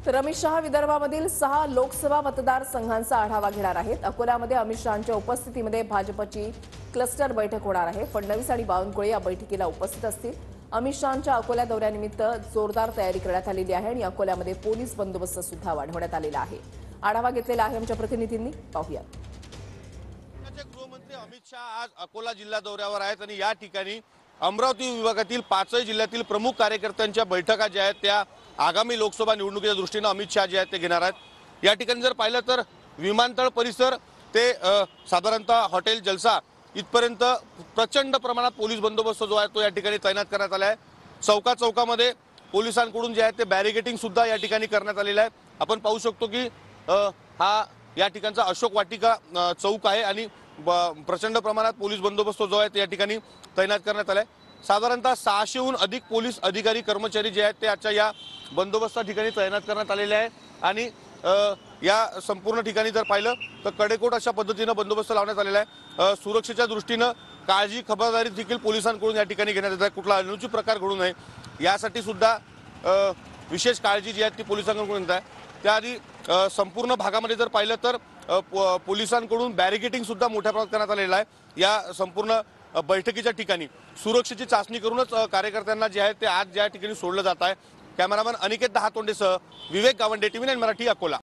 तर अमित शहा विदर्भामधील 6 लोकसभा मतदारसंघांचा आढावा घेणार आहेत। अकोल्यामध्ये अमित शहांच्या उपस्थितीमध्ये भाजपची क्लस्टर बैठक होणार आहे। फडणवीस आणि बावनकुळे या बैठकीला उपस्थित असतील। अमित शहांच्या अकोला दौऱ्यानिमित्त जोरदार तयारी करण्यात आलेली आहे आणि अकोल्यामध्ये पोलीस बंदोबस्त सुद्धा वाढवण्यात आलेला आहे। आढावा घेतलेला आहे आमच्या प्रतिनिधींनी, पाहूया। गृहमंत्री अमित शहा आज अकोला जिल्हा दौऱ्यावर आहेत आणि या ठिकाणी अमरावती विभागातील 5 जिल्ह्यातील प्रमुख कार्यकर्त्यांच्या बैठका ज्या आहेत त्या आगामी लोकसभा निवडणुकीच्या दृष्टीने अमित शहा जे आहेत ते घेणार आहेत। या ठिकाणी जर पाहिलं तर विमानतळ परिसर ते साधारणतः हॉटेल जलसा इथपर्यंत प्रचंड प्रमाणात पोलीस बंदोबस्त जो आहे तो या ठिकाणी तैनात करण्यात आला आहे। चौकामध्ये पोलिसांकडून जे आहे ते बॅरिगेटिंग सुद्धा या ठिकाणी करण्यात आलेलं आहे। आपण पाहू शकतो की हा या ठिकाणचा अशोक वाटिका चौक आहे आणि प्रचंड प्रमाणात पोलीस बंदोबस्त जो आहे ते या ठिकाणी तैनात करण्यात आलाय। साधारणतः 600हून अधिक पोलीस अधिकारी कर्मचारी जे आहेत ते आजच्या या बंदोबस्ता ठिकाणी तैनात करण्यात आलेले आहे आणि या संपूर्ण ठिकाणी जर पाहिलं तर कडेकोट अशा पद्धतीने बंदोबस्त लावण्यात आलेला आहे। सुरक्षेच्या दृष्टीने काळजी खबरदारी देखील पोलिसांकडून या ठिकाणी घेण्यात येत आहे। कुठला अनुचित प्रकार घडू नये यासाठी सुद्धा विशेष काळजी जी आहे ती पोलिसांकडून घेत आहे। त्याआधी संपूर्ण भागामध्ये जर पाहिलं तर पोलिसांकडून बॅरिगेटिंग सुद्धा मोठ्या प्रमाणात करण्यात आलेलं आहे। या संपूर्ण बैठकीच्या ठिकाणी सुरक्षेची चाचणी करूनच कार्यकर्त्यांना जे आहे ते आज ज्या ठिकाणी सोडलं जात आहे। कॅमेरामन अनिकेत दहातोंडेसह विवेक गावंडे, TV9 मराठी, अकोला।